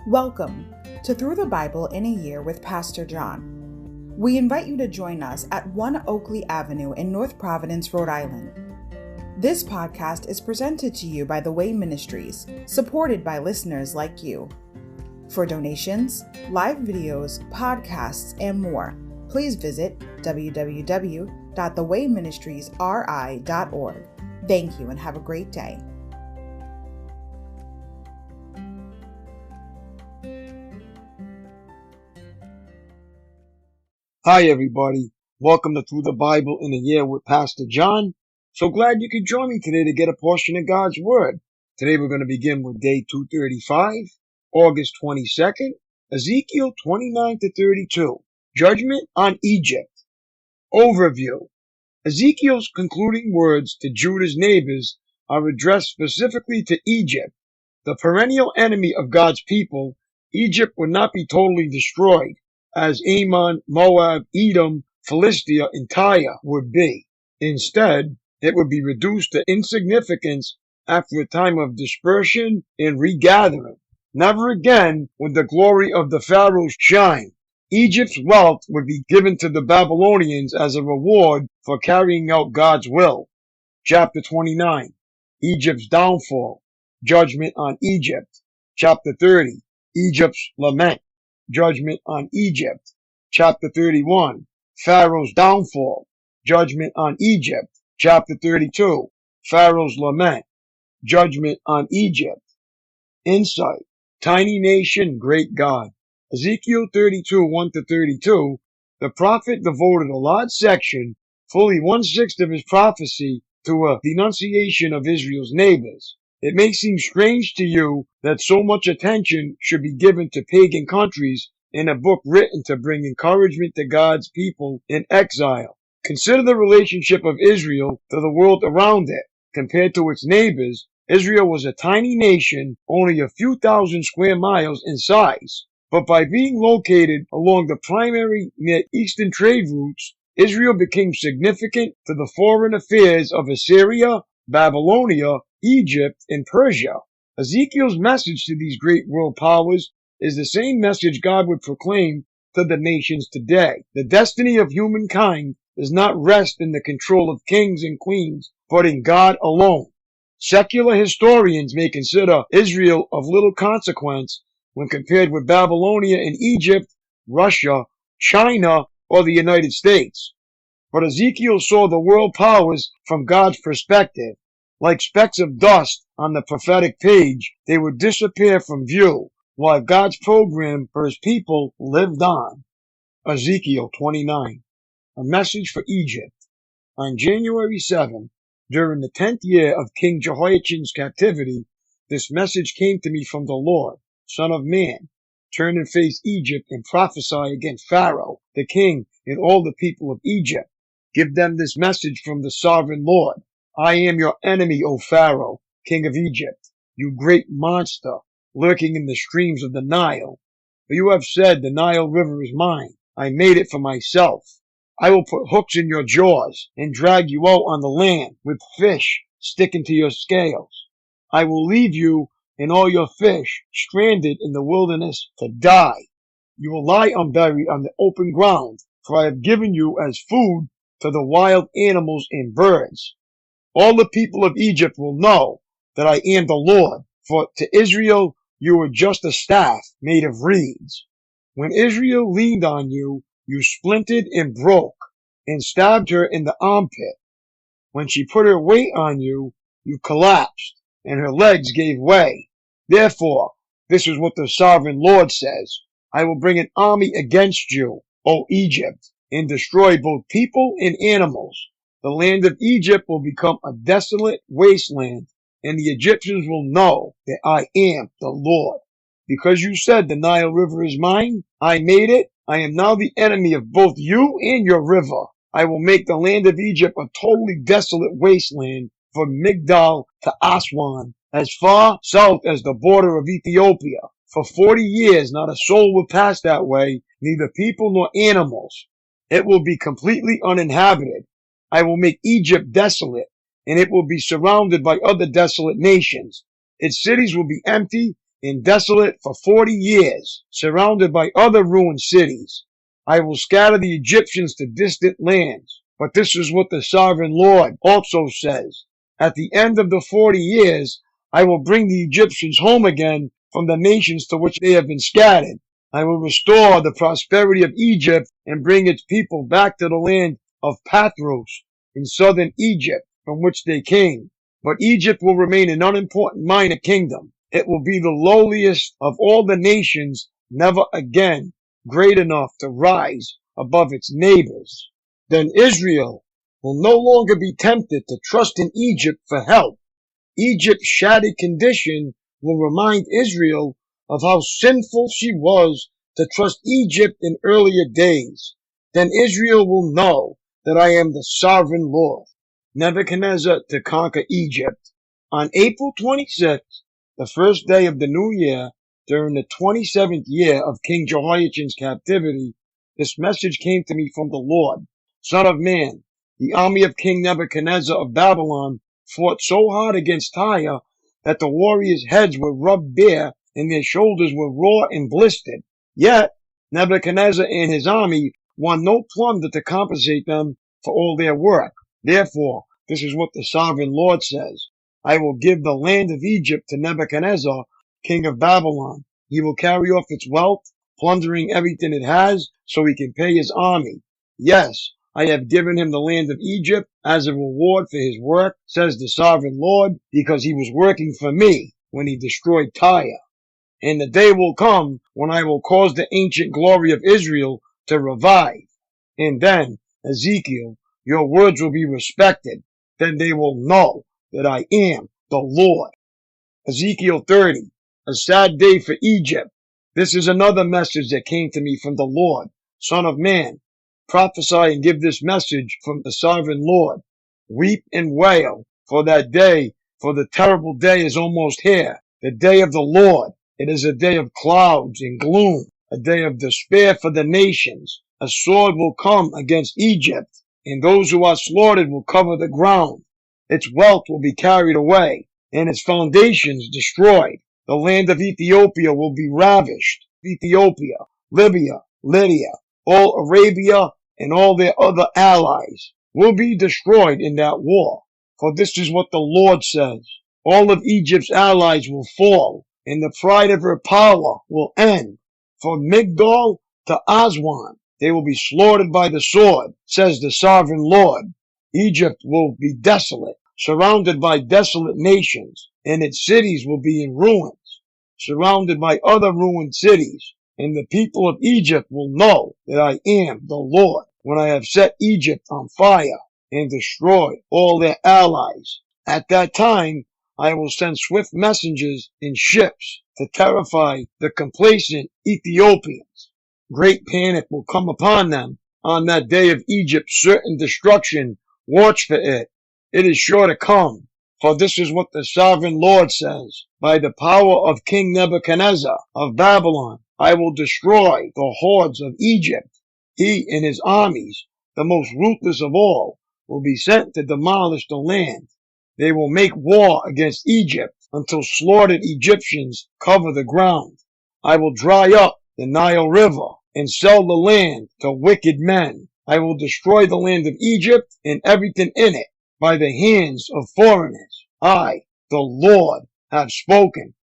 Welcome to Through the Bible in a Year with Pastor John. We invite you to join us at 1 Oakleigh Avenue in North Providence, Rhode Island. This podcast is presented to you by The Way Ministries, supported by listeners like you. For donations, live videos, podcasts, and more, please visit www.thewayministriesri.org. Thank you and have a great day. Hi everybody, welcome to Through the Bible in a Year with Pastor John. So glad you could join me today to get a portion of God's Word. Today we're going to begin with day 235, August 22nd, Ezekiel 29 to 32, Judgment on Egypt. Overview. Ezekiel's concluding words to Judah's neighbors are addressed specifically to Egypt. The perennial enemy of God's people, Egypt would not be totally destroyed, as Ammon, Moab, Edom, Philistia, and Tyre would be. Instead, it would be reduced to insignificance after a time of dispersion and regathering. Never again would the glory of the pharaohs shine. Egypt's wealth would be given to the Babylonians as a reward for carrying out God's will. Chapter 29, Egypt's downfall, Judgment on Egypt. Chapter 30, Egypt's lament. Judgment on Egypt. Chapter 31, Pharaoh's downfall, Judgment on Egypt. Chapter 32, Pharaoh's lament, Judgment on Egypt. Insight, tiny nation, great God. Ezekiel 32, 1 to 32, the prophet devoted a large section, fully 1/6 of his prophecy, to a denunciation of Israel's neighbors. It may seem strange to you that so much attention should be given to pagan countries in a book written to bring encouragement to God's people in exile. Consider the relationship of Israel to the world around it. Compared to its neighbors, Israel was a tiny nation, only a few thousand square miles in size. But by being located along the primary Near Eastern trade routes, Israel became significant to the foreign affairs of Assyria, Babylonia, Egypt, and Persia. Ezekiel's message to these great world powers is the same message God would proclaim to the nations today. The destiny of humankind does not rest in the control of kings and queens, but in God alone. Secular historians may consider Israel of little consequence when compared with Babylonia and Egypt, Russia, China, or the United States. But Ezekiel saw the world powers from God's perspective. Like specks of dust on the prophetic page, they would disappear from view, while God's program for his people lived on. Ezekiel 29, a message for Egypt. On January 7, during the 10th year of King Jehoiachin's captivity, this message came to me from the Lord. Son of man, turn and face Egypt and prophesy against Pharaoh, the king, and all the people of Egypt. Give them this message from the sovereign Lord. I am your enemy, O Pharaoh, king of Egypt, you great monster, lurking in the streams of the Nile. For you have said, the Nile River is mine. I made it for myself. I will put hooks in your jaws and drag you out on the land with fish sticking to your scales. I will leave you and all your fish stranded in the wilderness to die. You will lie unburied on the open ground, for I have given you as food to the wild animals and birds. All the people of Egypt will know that I am the Lord, for to Israel you were just a staff made of reeds. When Israel leaned on you, you splintered and broke, and stabbed her in the armpit. When she put her weight on you, you collapsed, and her legs gave way. Therefore, this is what the sovereign Lord says. I will bring an army against you, O Egypt, and destroy both people and animals. The land of Egypt will become a desolate wasteland, and the Egyptians will know that I am the Lord. Because you said the Nile River is mine, I made it. I am now the enemy of both you and your river. I will make the land of Egypt a totally desolate wasteland from Migdal to Aswan, as far south as the border of Ethiopia. For 40 years not a soul will pass that way, neither people nor animals. It will be completely uninhabited. I will make Egypt desolate, and it will be surrounded by other desolate nations. Its cities will be empty, and desolate for 40 years, surrounded by other ruined cities. I will scatter the Egyptians to distant lands. But this is what the sovereign Lord also says. At the end of the 40 years, I will bring the Egyptians home again from the nations to which they have been scattered. I will restore the prosperity of Egypt and bring its people back to the land of Pathros in southern Egypt, from which they came. But Egypt will remain an unimportant minor kingdom. It will be the lowliest of all the nations, never again great enough to rise above its neighbors. Then Israel will no longer be tempted to trust in Egypt for help. Egypt's shattered condition will remind Israel of how sinful she was to trust Egypt in earlier days. Then Israel will know that I am the sovereign Lord. Nebuchadnezzar to conquer Egypt. On April 26th, the first day of the new year, during the 27th year of King Jehoiachin's captivity, this message came to me from the Lord. Son of man, the army of King Nebuchadnezzar of Babylon fought so hard against Tyre that the warriors' heads were rubbed bare and their shoulders were raw and blistered. Yet Nebuchadnezzar and his army won no plunder to compensate them for all their work. Therefore, this is what the sovereign Lord says. I will give the land of Egypt to Nebuchadnezzar, king of Babylon. He will carry off its wealth, plundering everything it has, so he can pay his army. Yes, I have given him the land of Egypt as a reward for his work, says the sovereign Lord, because he was working for me when he destroyed Tyre. And the day will come when I will cause the ancient glory of Israel to revive. And then, Ezekiel, your words will be respected. Then they will know that I am the Lord. Ezekiel 30, a sad day for Egypt. This is another message that came to me from the Lord. Son of man, prophesy and give this message from the sovereign Lord. Weep and wail for that day, for the terrible day is almost here. The day of the Lord. It is a day of clouds and gloom, a day of despair for the nations. A sword will come against Egypt, and those who are slaughtered will cover the ground. Its wealth will be carried away, and its foundations destroyed. The land of Ethiopia will be ravished. Ethiopia, Libya, Lydia, all Arabia, and all their other allies will be destroyed in that war. For this is what the Lord says. All of Egypt's allies will fall, and the pride of her power will end. From Migdol to Aswan, they will be slaughtered by the sword, says the sovereign Lord. Egypt will be desolate, surrounded by desolate nations, and its cities will be in ruins, surrounded by other ruined cities. And the people of Egypt will know that I am the Lord when I have set Egypt on fire and destroyed all their allies. At that time, I will send swift messengers in ships to terrify the complacent Ethiopians. Great panic will come upon them on that day of Egypt's certain destruction. Watch for it. It is sure to come. For this is what the sovereign Lord says. By the power of King Nebuchadnezzar of Babylon, I will destroy the hordes of Egypt. He and his armies, the most ruthless of all, will be sent to demolish the land. They will make war against Egypt until slaughtered Egyptians cover the ground. I will dry up the Nile River and sell the land to wicked men. I will destroy the land of Egypt and everything in it by the hands of foreigners. I, the Lord, have spoken.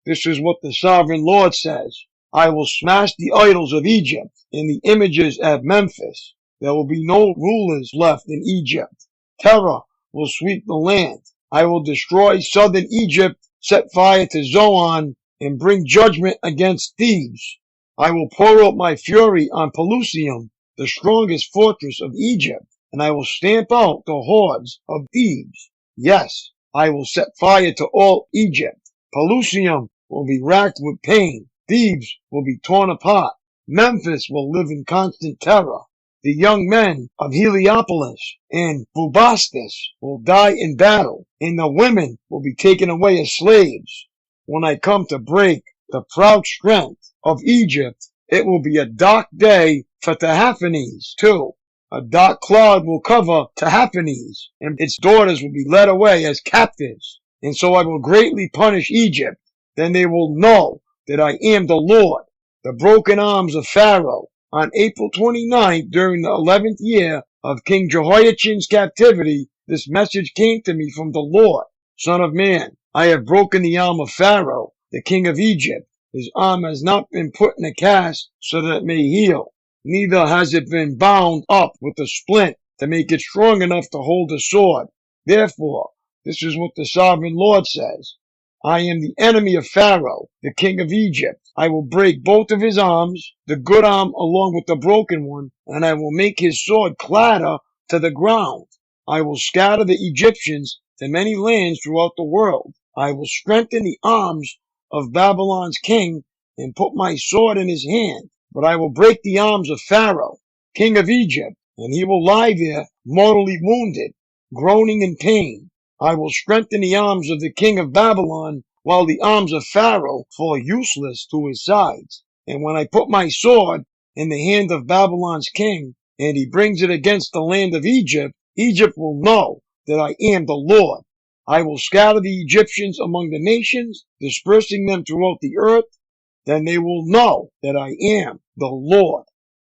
This is what the sovereign Lord says. I will smash the idols of Egypt and the images at Memphis. There will be no rulers left in Egypt. Terror will sweep the land. I will destroy southern Egypt, set fire to Zoan, and bring judgment against Thebes. I will pour out my fury on Pelusium, the strongest fortress of Egypt, and I will stamp out the hordes of Thebes. Yes, I will set fire to all Egypt. Pelusium will be racked with pain. Thebes will be torn apart. Memphis will live in constant terror. The young men of Heliopolis and Bubastis will die in battle, and the women will be taken away as slaves. When I come to break the proud strength of Egypt, it will be a dark day for Tahaphanes, too. A dark cloud will cover Tahaphanes, and its daughters will be led away as captives. And so I will greatly punish Egypt Then they will know that I am the Lord. The broken arms of Pharaoh. On April 29th, during the 11th year of King Jehoiachin's captivity, this message came to me from the Lord. Son of man, I have broken the arm of Pharaoh, the king of Egypt. His arm has not been put in a cast so that it may heal. Neither has it been bound up with a splint to make it strong enough to hold a sword. Therefore, this is what the sovereign Lord says. I am the enemy of Pharaoh, the king of Egypt. I will break both of his arms, the good arm along with the broken one, and I will make his sword clatter to the ground. I will scatter the Egyptians to many lands throughout the world. I will strengthen the arms of Babylon's king and put my sword in his hand. But I will break the arms of Pharaoh, king of Egypt, and he will lie there mortally wounded, groaning in pain. I will strengthen the arms of the king of Babylon, while the arms of Pharaoh fall useless to his sides. And when I put my sword in the hand of Babylon's king, and he brings it against the land of Egypt, Egypt will know that I am the Lord. I will scatter the Egyptians among the nations, dispersing them throughout the earth. Then they will know that I am the Lord.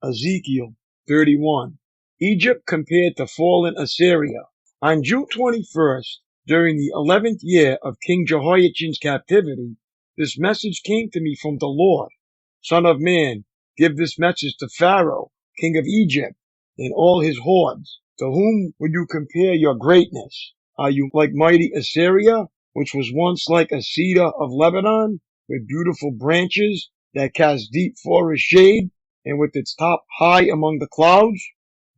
Ezekiel 31. Egypt compared to fallen Assyria. On June 21st, during the 11th year of King Jehoiachin's captivity, this message came to me from the Lord. Son of man, give this message to Pharaoh, king of Egypt, and all his hordes. To whom would you compare your greatness? Are you like mighty Assyria, which was once like a cedar of Lebanon, with beautiful branches that cast deep forest shade, and with its top high among the clouds?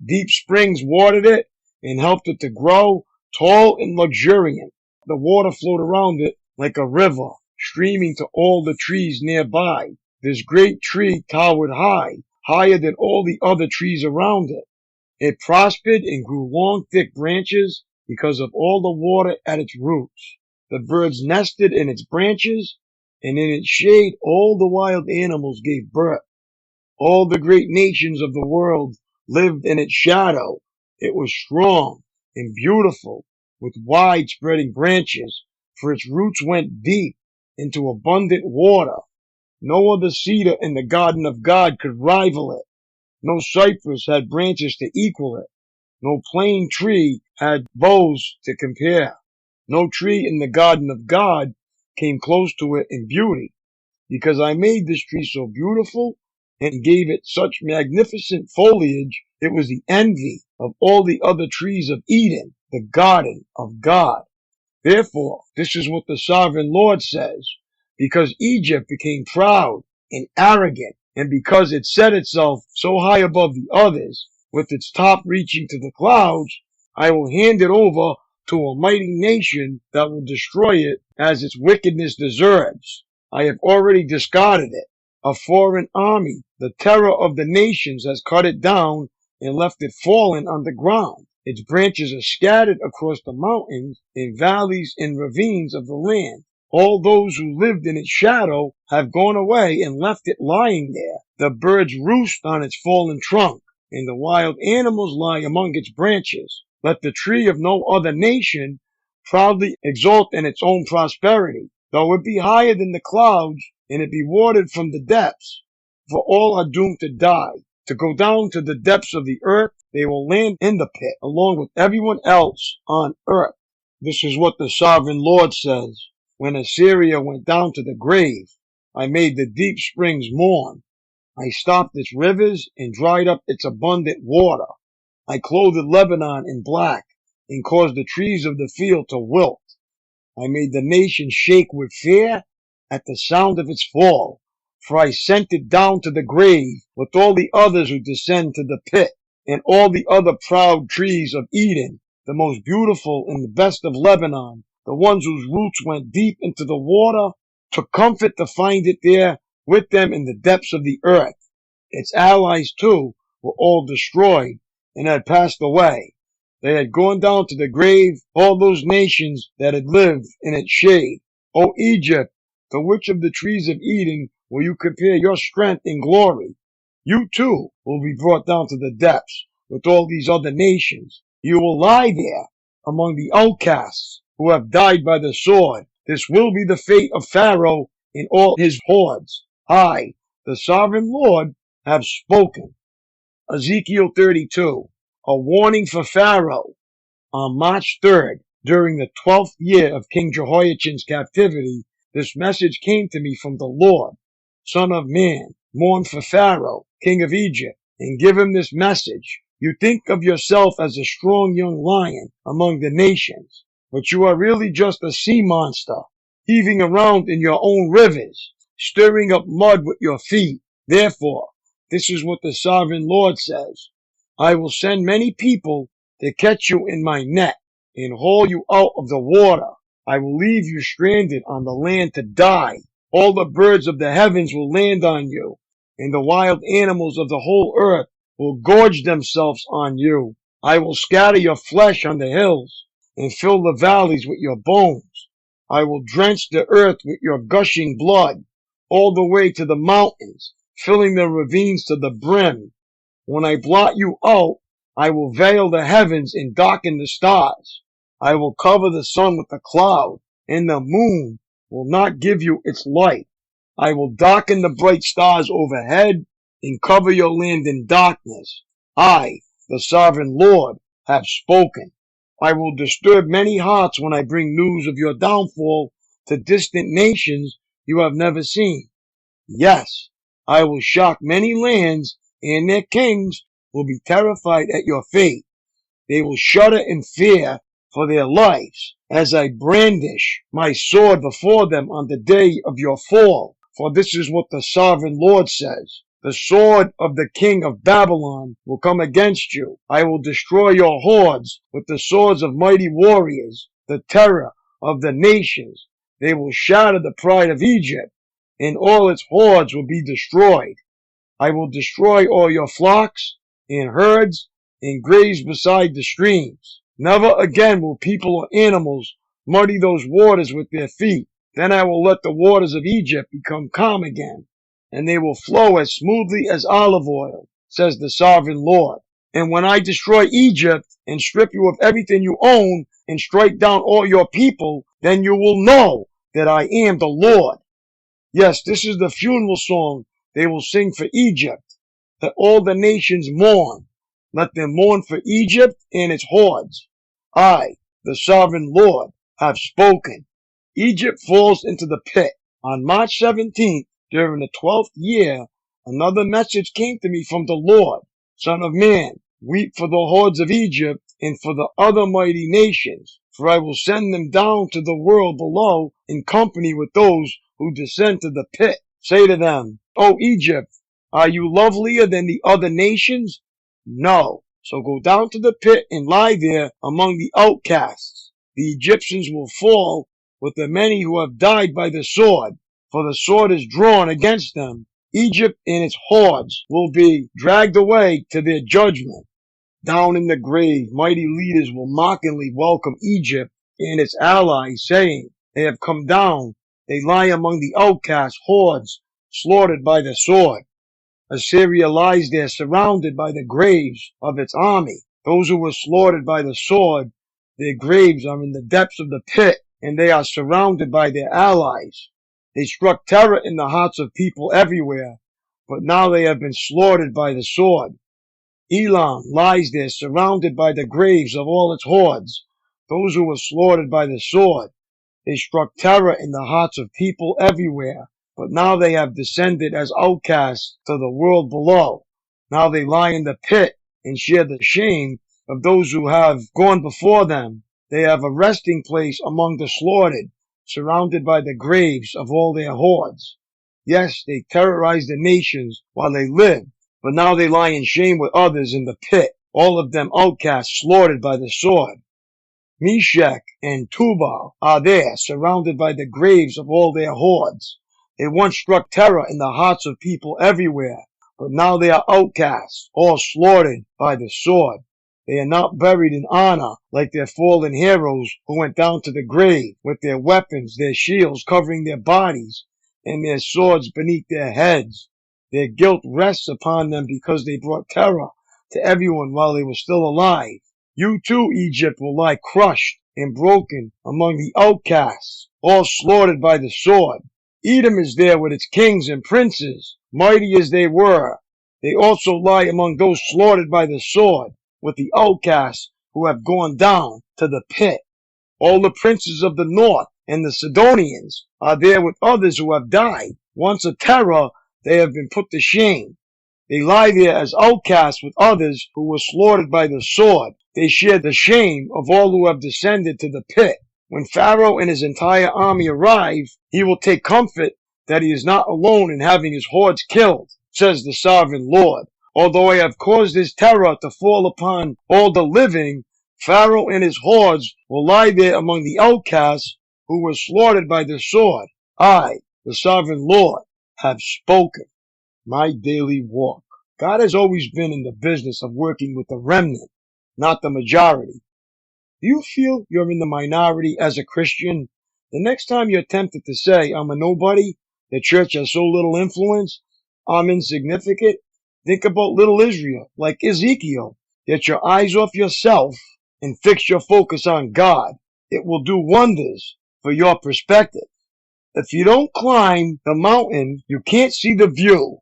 Deep springs watered it, and helped it to grow tall and luxuriant. The water flowed around it like a river, streaming to all the trees nearby. This great tree towered high, higher than all the other trees around it. It prospered and grew long, thick branches because of all the water at its roots. The birds nested in its branches, and in its shade all the wild animals gave birth. All the great nations of the world lived in its shadow. It was strong and beautiful, with wide spreading branches, for its roots went deep into abundant water. No other cedar in the garden of God could rival it. No cypress had branches to equal it. No plane tree had boughs to compare. No tree in the garden of God came close to it in beauty, because I made this tree so beautiful and gave it such magnificent foliage, it was the envy of all the other trees of Eden, the garden of God. Therefore, this is what the sovereign Lord says. Because Egypt became proud and arrogant, and because it set itself so high above the others, with its top reaching to the clouds, I will hand it over to a mighty nation that will destroy it as its wickedness deserves. I have already discarded it. A foreign army, the terror of the nations, has cut it down and left it fallen on the ground. Its branches are scattered across the mountains, in valleys and ravines of the land. All those who lived in its shadow have gone away and left it lying there. The birds roost on its fallen trunk, and the wild animals lie among its branches. Let the tree of no other nation proudly exult in its own prosperity, though it be higher than the clouds, and it be watered from the depths. For all are doomed to die, to go down to the depths of the earth. They will land in the pit, along with everyone else on earth. This is what the sovereign Lord says. When Assyria went down to the grave, I made the deep springs mourn. I stopped its rivers and dried up its abundant water. I clothed Lebanon in black and caused the trees of the field to wilt. I made the nation shake with fear at the sound of its fall, for I sent it down to the grave with all the others who descend to the pit, and all the other proud trees of Eden, the most beautiful and the best of Lebanon, the ones whose roots went deep into the water, took comfort to find it there with them in the depths of the earth. Its allies, too, were all destroyed and had passed away. They had gone down to the grave, all those nations that had lived in its shade. O Egypt, to which of the trees of Eden will you compare your strength and glory? You, too, will be brought down to the depths with all these other nations. You will lie there among the outcasts who have died by the sword, This will be the fate of Pharaoh and all his hordes. I, the sovereign Lord, have spoken. Ezekiel 32, a warning for Pharaoh. On March 3rd, during the 12th year of King Jehoiachin's captivity, this message came to me from the Lord. Son of man, mourn for Pharaoh, king of Egypt, and give him this message. You think of yourself as a strong young lion among the nations, but you are really just a sea monster, heaving around in your own rivers, stirring up mud with your feet. Therefore, this is what the sovereign Lord says. I will send many people to catch you in my net and haul you out of the water. I will leave you stranded on the land to die. All the birds of the heavens will land on you, and the wild animals of the whole earth will gorge themselves on you. I will scatter your flesh on the hills and fill the valleys with your bones. I will drench the earth with your gushing blood all the way to the mountains, filling the ravines to the brim. When I blot you out, I will veil the heavens and darken the stars. I will cover the sun with a cloud, and the moon will not give you its light. I will darken the bright stars overhead and cover your land in darkness. I, the sovereign Lord, have spoken. I will disturb many hearts when I bring news of your downfall to distant nations you have never seen. Yes, I will shock many lands, and their kings will be terrified at your fate. They will shudder in fear for their lives as I brandish my sword before them on the day of your fall. For this is what the sovereign Lord says. The sword of the king of Babylon will come against you. I will destroy your hordes with the swords of mighty warriors, the terror of the nations. They will shatter the pride of Egypt, and all its hordes will be destroyed. I will destroy all your flocks and herds and graze beside the streams. Never again will people or animals muddy those waters with their feet. Then I will let the waters of Egypt become calm again, and they will flow as smoothly as olive oil, says the sovereign Lord. And when I destroy Egypt and strip you of everything you own and strike down all your people, then you will know that I am the Lord. Yes, this is the funeral song they will sing for Egypt. Let all the nations mourn. Let them mourn for Egypt and its hordes. I, the sovereign Lord, have spoken. Egypt falls into the pit. On March 17th, during the 12th year, another message came to me from the Lord. Son of man, weep for the hordes of Egypt and for the other mighty nations, for I will send them down to the world below in company with those who descend to the pit. Say to them, O Egypt, are you lovelier than the other nations? No. So go down to the pit and lie there among the outcasts. The Egyptians will fall with the many who have died by the sword, for the sword is drawn against them. Egypt and its hordes will be dragged away to their judgment. Down in the grave, mighty leaders will mockingly welcome Egypt and its allies, saying, they have come down. They lie among the outcast hordes, slaughtered by the sword. Assyria lies there surrounded by the graves of its army. Those who were slaughtered by the sword, their graves are in the depths of the pit, and they are surrounded by their allies. They struck terror in the hearts of people everywhere, but now they have been slaughtered by the sword. Elam lies there surrounded by the graves of all its hordes, those who were slaughtered by the sword. They struck terror in the hearts of people everywhere, but now they have descended as outcasts to the world below. Now they lie in the pit and share the shame of those who have gone before them. They have a resting place among the slaughtered, surrounded by the graves of all their hordes. Yes, they terrorized the nations while they lived, but now they lie in shame with others in the pit, all of them outcasts slaughtered by the sword. Meshach and Tubal are there, surrounded by the graves of all their hordes. They once struck terror in the hearts of people everywhere, but now they are outcasts, all slaughtered by the sword. They are not buried in honor like their fallen heroes who went down to the grave with their weapons, their shields covering their bodies, and their swords beneath their heads. Their guilt rests upon them because they brought terror to everyone while they were still alive. You too, Egypt, will lie crushed and broken among the outcasts. all slaughtered by the sword. Edom is there with its kings and princes, mighty as they were. They also lie among those slaughtered by the sword, with the outcasts who have gone down to the pit. All the princes of the north and the Sidonians are there with others who have died. Once a terror, they have been put to shame. They lie there as outcasts with others who were slaughtered by the sword. They share the shame of all who have descended to the pit. When Pharaoh and his entire army arrive, he will take comfort that he is not alone in having his hordes killed, says the sovereign Lord. Although I have caused this terror to fall upon all the living, Pharaoh and his hordes will lie there among the outcasts who were slaughtered by the sword. I, the sovereign Lord, have spoken. My daily walk. God has always been in the business of working with the remnant, not the majority. Do you feel you're in the minority as a Christian? The next time you're tempted to say, I'm a nobody, the church has so little influence, I'm insignificant, think about little Israel, like Ezekiel. Get your eyes off yourself and fix your focus on God. It will do wonders for your perspective. If you don't climb the mountain, you can't see the view.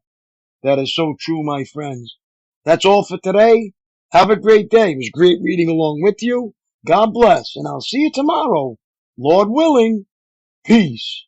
That is so true, my friends. That's all for today. Have a great day. It was great reading along with you. God bless, and I'll see you tomorrow. Lord willing. Peace.